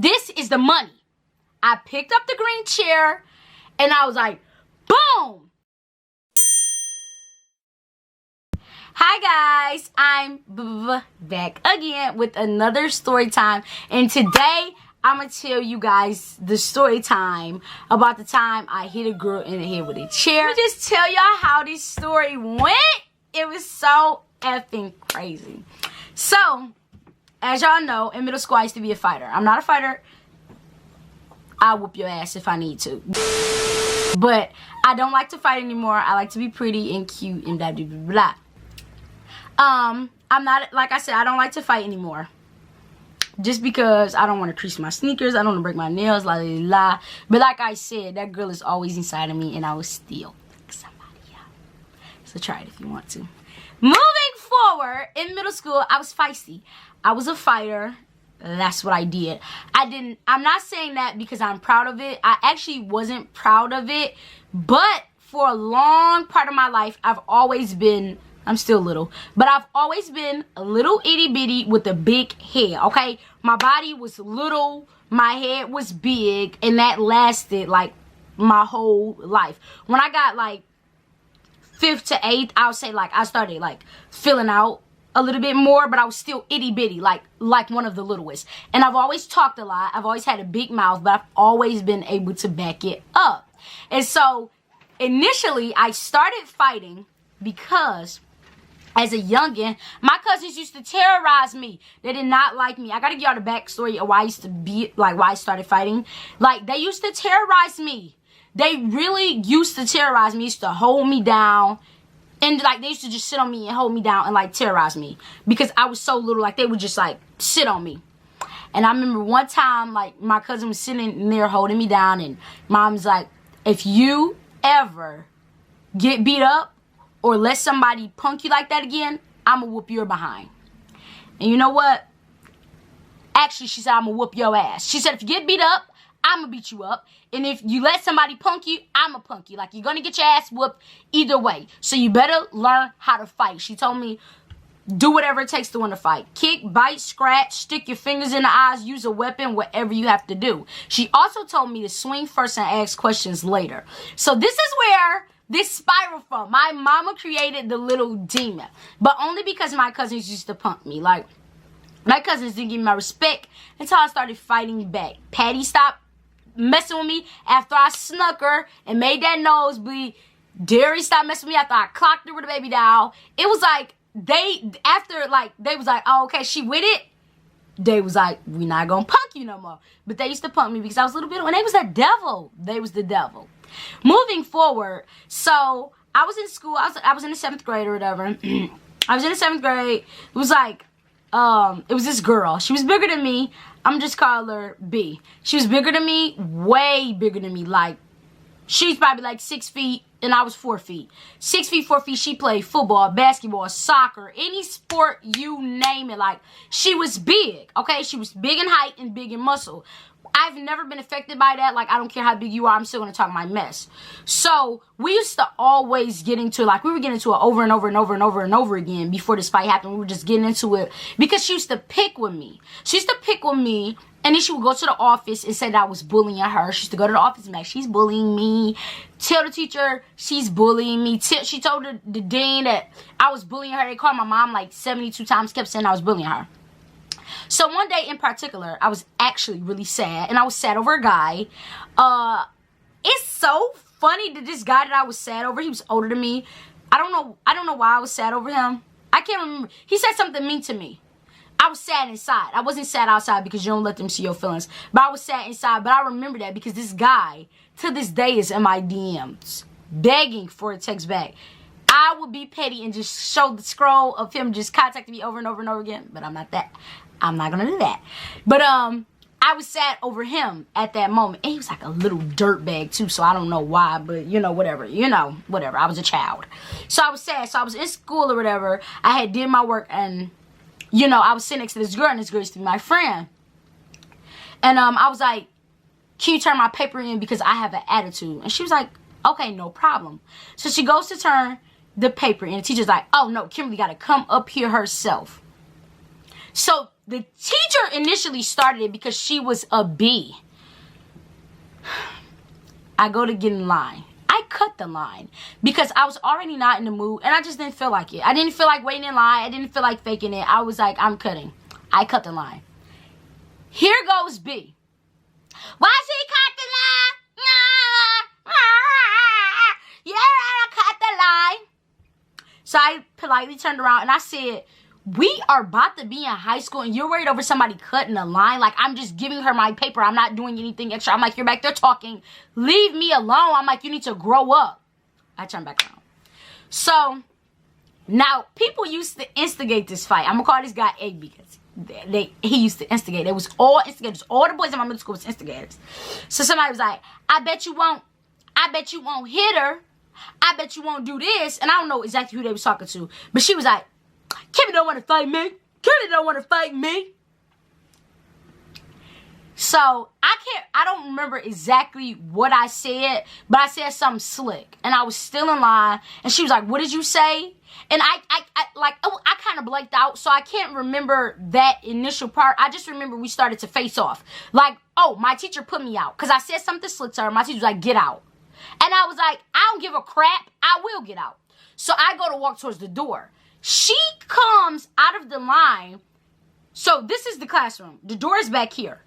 this is the money. I picked up the green chair and I was like, boom. Hi guys, I'm back again with another story time, and today I'm gonna tell you guys the story time about the time I hit a girl in the head with a chair. Let me just tell y'all how this story went. It was so effing crazy. So, as y'all know, in middle school I used to be a fighter. I'm not a fighter. I'll whoop your ass if I need to. But I don't like to fight anymore. I like to be pretty and cute and blah blah blah blah. I'm not, like I said, I don't like to fight anymore. Just because I don't want to crease my sneakers, I don't want to break my nails, la la la. But like I said, that girl is always inside of me, and I will still pick somebody up. So try it if you want to. Moving forward, in middle school, I was feisty. I was a fighter. That's what I did. I'm not saying that because I'm proud of it. I actually wasn't proud of it. But for a long part of my life, I've always been, I'm still little, but I've always been a little itty bitty with a big head, okay? My body was little, my head was big, and that lasted like my whole life. When I got like 5th to 8th, I would say like I started like filling out a little bit more, but I was still itty bitty, like one of the littlest. And I've always talked a lot. I've always had a big mouth, but I've always been able to back it up. And so initially I started fighting because as a youngin', my cousins used to terrorize me. They did not like me. I gotta give y'all the backstory of why I used to be, like, why I started fighting. Like, they used to terrorize me. They really used to terrorize me. Used to hold me down. And, like, they used to just sit on me and hold me down and, like, terrorize me. Because I was so little, like, they would just, like, sit on me. And I remember one time, like, my cousin was sitting there holding me down. And mom's like, if you ever get beat up, or let somebody punk you like that again, I'ma whoop your behind. And you know what? Actually, she said, I'ma whoop your ass. She said, if you get beat up, I'ma beat you up. And if you let somebody punk you, I'ma punk you. Like, you're gonna get your ass whooped either way. So you better learn how to fight. She told me, do whatever it takes to win a fight. Kick, bite, scratch, stick your fingers in the eyes, use a weapon, whatever you have to do. She also told me to swing first and ask questions later. So this is where this spiral from. My mama created the little demon. But only because my cousins used to punk me. Like, my cousins didn't give me my respect until I started fighting back. Patty stopped messing with me after I snuck her and made that nose bleed. Darius stopped messing with me after I clocked her with a baby doll. It was like, they was like, oh, okay, she with it? They was like, we not gonna punk you no more. But they used to punk me because I was a little bit, and they was the devil. They was the devil. Moving forward, so I was in school. I was in the 7th grade or whatever. I was in the 7th grade. It was like, it was this girl. She was bigger than me. I'm just calling her B. She was bigger than me, way bigger than me. Like, she's probably like 6 feet, and I was 4 feet. 6 feet, 4 feet. She played football, basketball, soccer, any sport, you name it. Like, she was big, okay? She was big in height and big in muscle. I've never been affected by that. Like, I don't care how big you are, I'm still going to talk my mess. So, we used to always get into it. Like, we were getting into it over and over and over and over and over again before this fight happened. We were just getting into it because she used to pick with me. She used to pick with me, and then she would go to the office and say that I was bullying her. She used to go to the office and be like, she's bullying me. Tell the teacher she's bullying me. She told the dean that I was bullying her. They called my mom like 72 times, kept saying I was bullying her. So one day in particular, I was actually really sad, and I was sad over a guy. It's so funny that this guy that I was sad over, he was older than me. I don't know why I was sad over him. I can't remember. He said something mean to me. I was sad inside. I wasn't sad outside because you don't let them see your feelings. But I was sad inside. But I remember that because this guy, to this day, is in my DMs, begging for a text back. I would be petty and just show the scroll of him just contacting me over and over and over again. But I'm not that. I'm not gonna do that. But I was sad over him at that moment. And he was like a little dirtbag too, so I don't know why, but you know, whatever. You know, whatever. I was a child. So I was sad. So I was in school or whatever. I had did my work, and you know, I was sitting next to this girl, and this girl used to be my friend. And I was like, can you turn my paper in because I have an attitude? And she was like, okay, no problem. So she goes to turn the paper in. The teacher's like, oh no, Kimberly gotta come up here herself. So the teacher initially started it because she was a B. I go to get in line. I cut the line because I was already not in the mood and I just didn't feel like it. I didn't feel like waiting in line. I didn't feel like faking it. I was like, I'm cutting. I cut the line. Here goes B. Why she cut the line? Yeah, I cut the line. So I politely turned around and I said, we are about to be in high school and you're worried over somebody cutting a line. Like, I'm just giving her my paper. I'm not doing anything extra. I'm like, you're back there talking. Leave me alone. I'm like, you need to grow up. I turned back around. So, now, people used to instigate this fight. I'm going to call this guy A because he used to instigate. It was all instigators. All the boys in my middle school was instigators. So, somebody was like, I bet you won't hit her. I bet you won't do this. And I don't know exactly who they was talking to. But she was like, Kimmy don't want to fight me. Kimmy don't want to fight me. So, I don't remember exactly what I said, but I said something slick. And I was still in line. And she was like, what did you say? And I kind of blanked out. So, I can't remember that initial part. I just remember we started to face off. Like, oh, my teacher put me out. Because I said something slick to her. My teacher was like, get out. And I was like, I don't give a crap. I will get out. So, I go to walk towards the door. She comes out of the line. So this is the classroom. The door is back here.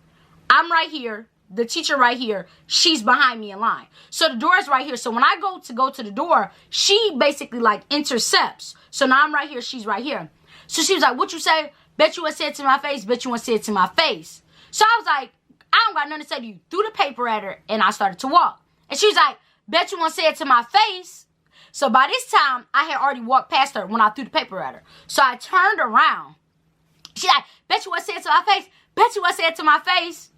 I'm right here. The teacher right here. She's behind me in line. So the door is right here. So when I go to the door, she basically like intercepts. So now I'm right here. She's right here. So she was like, what you say? Bet you want to say it to my face. Bet you want to say it to my face. So I was like, I don't got nothing to say to you. Threw the paper at her and I started to walk. And she was like, bet you want to say it to my face. So by this time, I had already walked past her when I threw the paper at her. So I turned around. She's like, bet you want to say it to my face? Bet you want to say it to my face?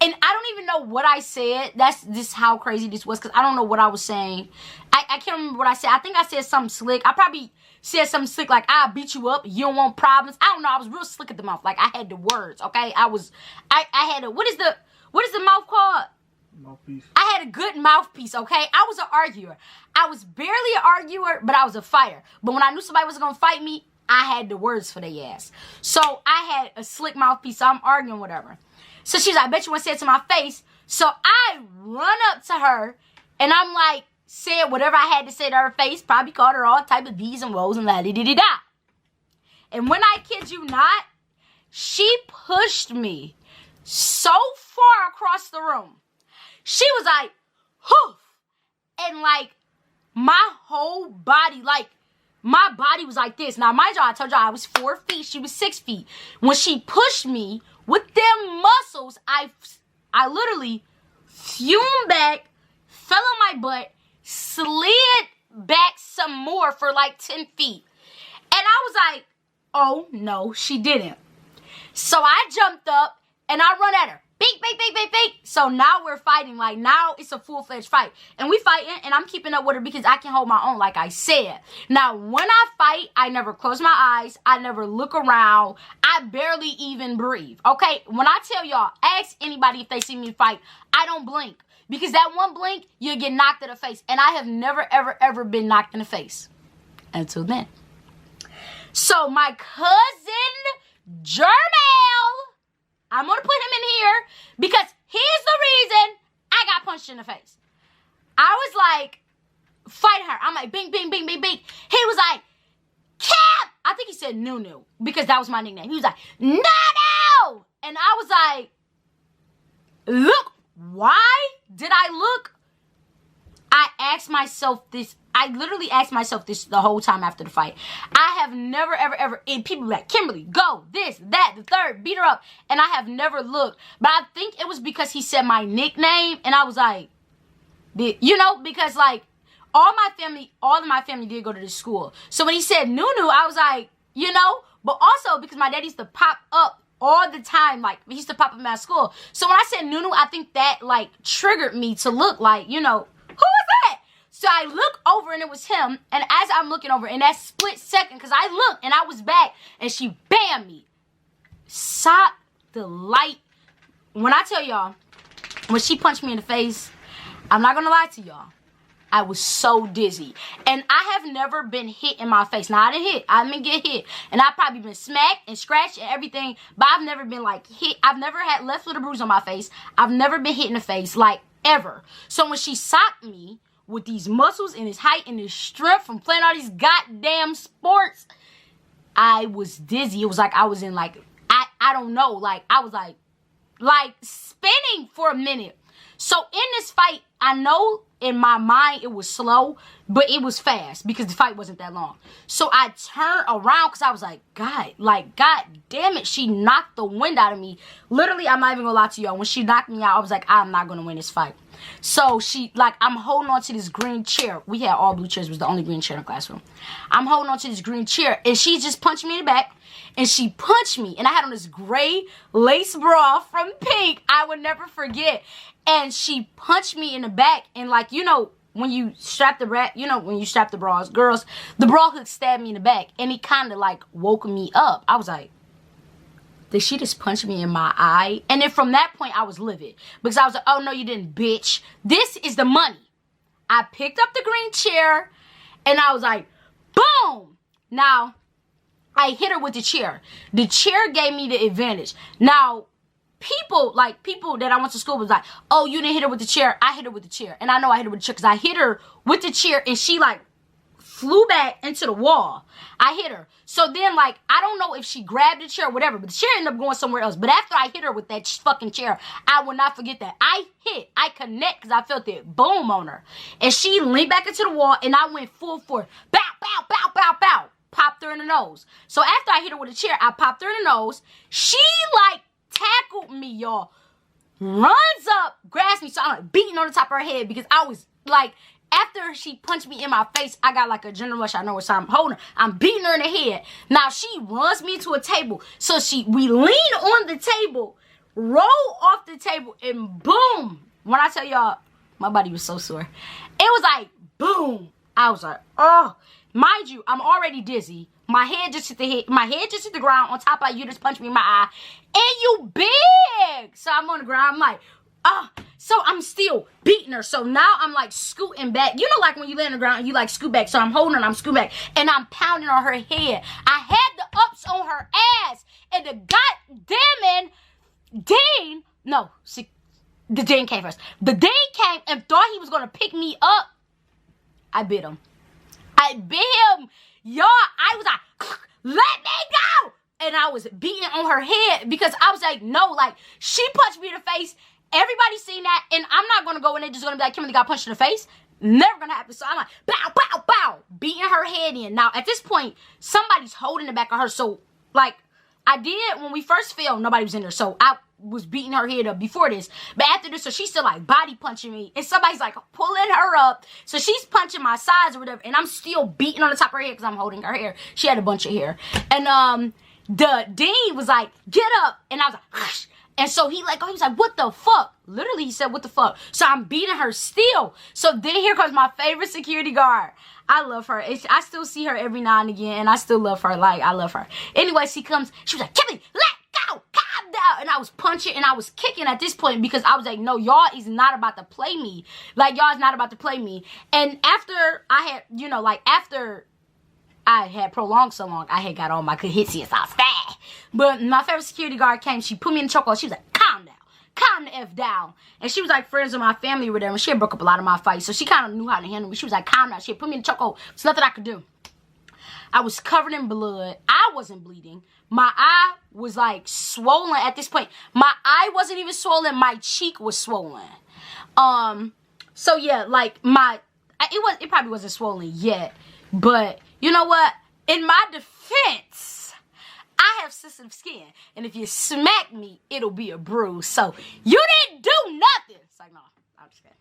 And I don't even know what I said. That's just how crazy this was because I don't know what I was saying. I can't remember what I said. I think I said something slick. I probably said something slick like, I'll beat you up. You don't want problems. I don't know. I was real slick at the mouth. Like, I had the words, okay? I had a, what is the mouth called? Mouthpiece. I had a good mouthpiece, okay? I was an arguer. I was barely an arguer, but I was a fighter. But when I knew somebody was going to fight me, I had the words for their ass. So I had a slick mouthpiece, so I'm arguing whatever. So she's like, I bet you want to say it to my face. So I run up to her, and I'm like, said whatever I had to say to her face, probably called her all type of D's and woes and la-di-di-di-da. And when I kid you not, she pushed me so far across the room. She was like, hoof. And like, my whole body, like, my body was like this. Now, mind y'all, I told y'all I was 4 feet. She was 6 feet. When she pushed me with them muscles, I literally fumed back, fell on my butt, slid back some more for like 10 feet. And I was like, oh, no, she didn't. So I jumped up and I run at her. Beak, beak, beak, beak, beak. So now we're fighting. Like, now it's a full-fledged fight. And we fighting, and I'm keeping up with her because I can hold my own, like I said. Now, when I fight, I never close my eyes. I never look around. I barely even breathe, okay? When I tell y'all, ask anybody if they see me fight, I don't blink. Because that one blink, you'll get knocked in the face. And I have never, ever, ever been knocked in the face. Until then. So, my cousin, Jermail, I'm going to put him in here because here's the reason I got punched in the face. I was like, fighting her. I'm like, bing, bing, bing, bing, bing. He was like, Cap! I think he said Nunu because that was my nickname. He was like, no! And I was like, look, why did I look? I asked myself this. I literally asked myself this the whole time after the fight. I have never, ever, ever, and people be like, Kimberly, go, this, that, the third, beat her up. And I have never looked. But I think it was because he said my nickname. And I was like, you know, because like, all of my family did go to this school. So when he said Nunu, I was like, you know, but also because my dad used to pop up all the time. Like, he used to pop up in my school. So when I said Nunu, I think that like triggered me to look like, you know, who is that? So I look over and it was him. And as I'm looking over in that split second, because I looked and I was back and she bammed me. Sock the light. When I tell y'all, when she punched me in the face, I'm not going to lie to y'all. I was so dizzy. And I have never been hit in my face. Now, I didn't get hit. And I've probably been smacked and scratched and everything. But I've never been, like, hit. I've never had left with a bruise on my face. I've never been hit in the face, like, ever. So when she socked me with these muscles and this height and this strength from playing all these goddamn sports, I was dizzy. It was like I was in, like, I don't know. Like, I was, like spinning for a minute. So in this fight, I know in my mind it was slow, but it was fast because the fight wasn't that long. So I turned around because I was like, God damn it, she knocked the wind out of me. Literally, I'm not even gonna lie to y'all. When she knocked me out, I was like, I'm not gonna win this fight. So she, like, I'm holding on to this green chair. We had all blue chairs. It was the only green chair in the classroom. I'm holding on to this green chair, and she just punched me in the back. And she punched me, and I had on this gray lace bra from Pink. I would never forget. And she punched me in the back, and, like, you know, when you strap the bra, you know, when you strap the bras, girls, the bra hook stabbed me in the back, and it kind of, like, woke me up. I was like, did she just punch me in my eye? And then from that point, I was livid, because I was like, oh, no, you didn't, bitch. This is the money. I picked up the green chair, and I was like, boom. Now, I hit her with the chair. The chair gave me the advantage. Now, people that I went to school was like, oh, you didn't hit her with the chair. I hit her with the chair. And I know I hit her with the chair because I hit her with the chair and she, like, flew back into the wall. I hit her. So then, like, I don't know if she grabbed the chair or whatever, but the chair ended up going somewhere else. But after I hit her with that fucking chair, I will not forget that. I connect because I felt it boom on her. And she leaned back into the wall and I went full force. Bow, bow, bow, bow, bow. Popped her in the nose. So after I hit her with a chair, I popped her in the nose. She, like, tackled me, y'all. Runs up, grabs me. So I'm, like, beating on the top of her head because I was, like, after she punched me in my face, I got, like, a adrenaline rush. I know what I'm holding her. I'm beating her in the head. Now she runs me to a table. So we lean on the table, roll off the table, and boom. When I tell y'all, my body was so sore. It was like, boom. I was like, oh. Mind you, I'm already dizzy. My head just hit the ground. On top of you just punched me in my eye. And you big. So I'm on the ground. I'm like, so I'm still beating her. So now I'm, like, scooting back. You know, like when you lay on the ground and you, like, scoot back. So I'm holding her and I'm scooting back. And I'm pounding on her head. I had the ups on her ass. And the goddamn Dean. No, see, the Dean came first. The Dean came and thought he was going to pick me up. I bit him. I bit him. Y'all, I was like, let me go. And I was beating on her head because I was like, no, like, she punched me in the face. Everybody seen that. And I'm not going to go in there just going to be like, Kimberly got punched in the face. Never going to happen. So I'm like, bow, bow, bow. Beating her head in. Now, at this point, somebody's holding the back of her. So, like, I did, when we first filmed, nobody was in there. So I was beating her head up before this. But after this, so she's still, like, body punching me. And somebody's, like, pulling her up. So she's punching my sides or whatever. And I'm still beating on the top of her head because I'm holding her hair. She had a bunch of hair. And the Dean was like, get up. And I was like, hush. And so he was like, what the fuck? Literally, he said, what the fuck? So I'm beating her still. So then here comes my favorite security guard. I love her. I still see her every now and again. And I still love her. Like, I love her. Anyway, she comes. She was like, Kimberly, let go. Calm down. And I was punching and I was kicking at this point because I was like, no, y'all is not about to play me. Like, y'all is not about to play me. And after I had, you know, like, after I had prolonged so long, I had got on my ʟɪᴛs outside. But my favorite security guard came. She put me in the chokehold. She was like, calm down. Calm the F down. And she was like friends with my family or whatever. And she had broke up a lot of my fights. So she kind of knew how to handle me. She was like, calm down. She had put me in the chokehold. There's nothing I could do. I was covered in blood. I wasn't bleeding. My eye was like swollen at this point. My eye wasn't even swollen. My cheek was swollen. So yeah, like it probably wasn't swollen yet. But you know what? In my defense, I have sensitive skin. And if you smack me, it'll be a bruise. So you didn't do nothing. It's like, no, I'm just kidding.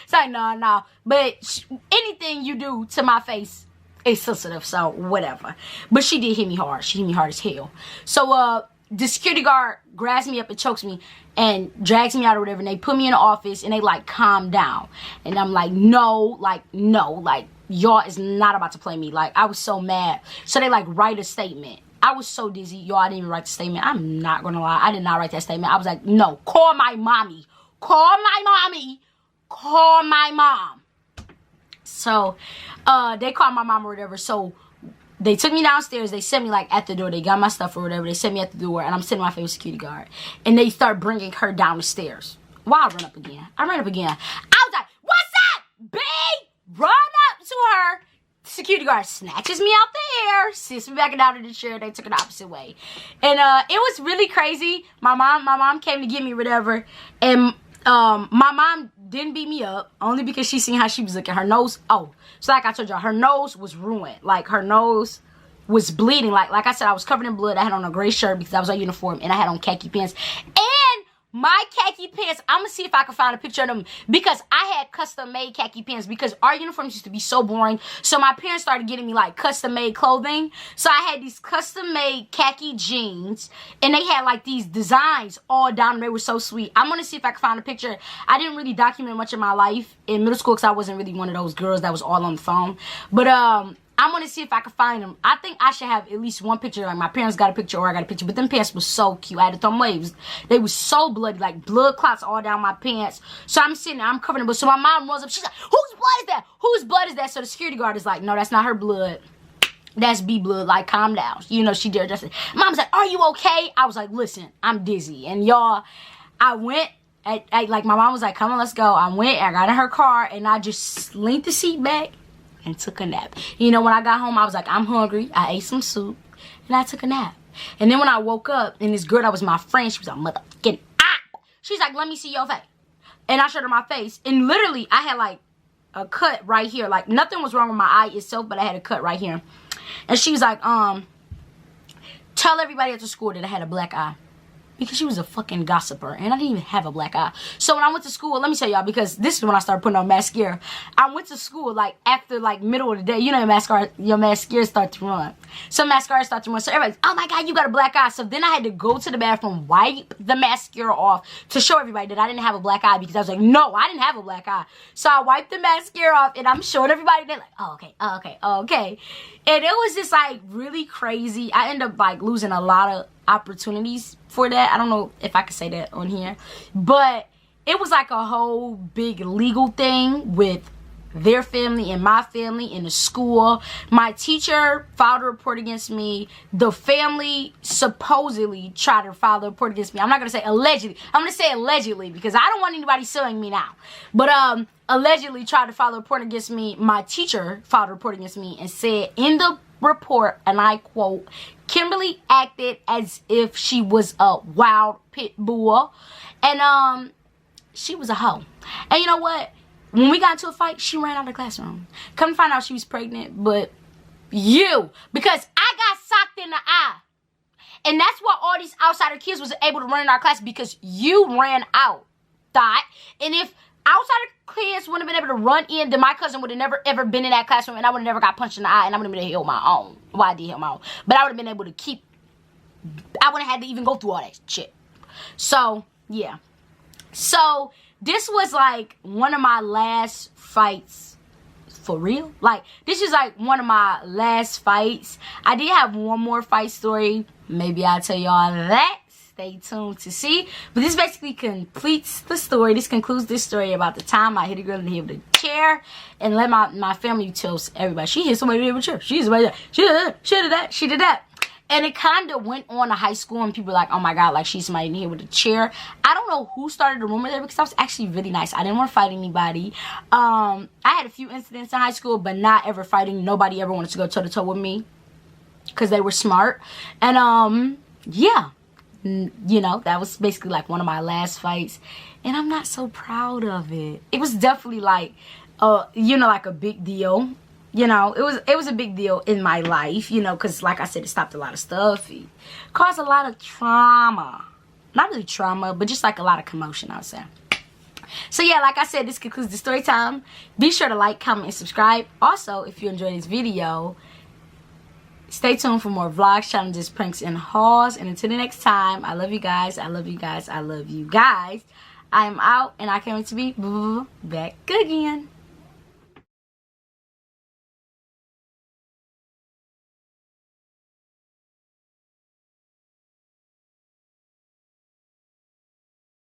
It's like, no. But anything you do to my face is sensitive. So whatever. But she did hit me hard. She hit me hard as hell. So the security guard grabs me up and chokes me and drags me out or whatever. And they put me in the office and they like calm down. And I'm like, no. Y'all is not about to play me. Like, I was so mad. So they like write a statement. I was so dizzy. Y'all, I didn't even write the statement. I'm not gonna lie. I did not write that statement. I was like, no, call my mommy. Call my mommy. Call my mom. So they called my mom or whatever. So they took me downstairs. They sent me like at the door. They got my stuff or whatever. They sent me at the door, and I'm sitting with my favorite security guard. And they start bringing her down the stairs. Wow, I ran up again. I ran up again. I was like, "What's up, B?" Run up to her. Security guard snatches me out the air, sits me back down in the chair. They took it the opposite way, and it was really crazy. My mom came to get me, whatever, and my mom didn't beat me up only because she seen how she was looking. Her nose, so like I told y'all, her nose was ruined. Like her nose was bleeding. Like I said, I was covered in blood. I had on a gray shirt because I was on uniform, and I had on khaki pants. And my khaki pants, I'm gonna see if I can find a picture of them, because I had custom made khaki pants because our uniforms used to be so boring. So my parents started getting me like custom made clothing. So I had these custom made khaki jeans, and they had like these designs all down. They were so sweet. I'm gonna see if I can find a picture. I didn't really document much of my life in middle school because I wasn't really one of those girls that was all on the phone. But I'm gonna see if I can find them. I think I should have at least one picture. Like my parents got a picture or I got a picture. But them pants were so cute. I had to throw them away. They were so bloody, like blood clots all down my pants. So I'm sitting there, I'm covered in blood. So my mom runs up. She's like, "Whose blood is that? Whose blood is that?" So the security guard is like, "No, that's not her blood. That's B blood. Like, calm down." You know, she did just. Mom's like, "Are you okay?" I was like, "Listen, I'm dizzy." And y'all, I went. Like my mom was like, "Come on, let's go." I went. I got in her car and I just leaned the seat back and took a nap. You know, when I got home, I was like, I'm hungry. I ate some soup, and I took a nap. And then when I woke up, and this girl that was my friend, she was like, "Motherfucking ah!" She's like, "Let me see your face." And I showed her my face, and literally, I had like a cut right here. Like nothing was wrong with my eye itself, but I had a cut right here. And she was like, "Tell everybody at the school that I had a black eye." Because she was a fucking gossiper, and I didn't even have a black eye. So when I went to school, let me tell y'all, because this is when I started putting on mascara. I went to school like after like middle of the day. You know your mascara start to run. So mascara starts to run. So everybody's, "Oh my God, you got a black eye." So then I had to go to the bathroom, wipe the mascara off to show everybody that I didn't have a black eye, because I was like, no, I didn't have a black eye. So I wiped the mascara off, and I'm showing everybody. They're like, "Oh, okay, oh, okay, oh, okay." And it was just like really crazy. I ended up like losing a lot of opportunities for that. I don't know if I could say that on here, but it was like a whole big legal thing with their family and my family in the school. My teacher filed a report against me. The family supposedly tried to file a report against me. I'm not gonna say allegedly. I'm gonna say allegedly because I don't want anybody suing me now. But allegedly tried to file a report against me. My teacher filed a report against me and said in the report, and I quote, "Kimberly acted as if she was a wild pit bull, and she was a hoe." And you know what? When we got into a fight, she ran out of the classroom. Come to find out she was pregnant, but because I got socked in the eye. And that's why all these outsider kids was able to run in our class, because you ran out, thought. And if outsider kids wouldn't have been able to run in, then my cousin would have never ever been in that classroom, and I would have never got punched in the eye, and I would have been able to heal my own. Well, I did heal my own. But I would have been able to I wouldn't have had to even go through all that shit. So, yeah. So, this was like one of my last fights for real. Like, this is like one of my last fights. I did have one more fight story. Maybe I'll tell y'all that. Stay tuned to see. But this basically completes the story. This concludes this story about the time I hit a girl in the head with a chair and let my family tell everybody, "She hit somebody in the head with a chair. She hit somebody that. She did that. She did that." And it kind of went on to high school, and people were like, "Oh my God, like she's somebody in here with a chair." I don't know who started the rumor there, because I was actually really nice. I didn't want to fight anybody. I had a few incidents in high school, but not ever fighting. Nobody ever wanted to go toe to toe with me because they were smart. And yeah, you know, that was basically like one of my last fights, and I'm not so proud of it. It was definitely like, you know, like a big deal. You know, it was a big deal in my life, you know, because like I said, it stopped a lot of stuff. It caused a lot of trauma. Not really trauma, but just like a lot of commotion, I would say. So yeah, like I said, this concludes the story time. Be sure to like, comment, and subscribe. Also, if you enjoyed this video, stay tuned for more vlogs, challenges, pranks, and hauls. And until the next time, I love you guys. I love you guys. I love you guys. I am out, and I can't wait to be back again.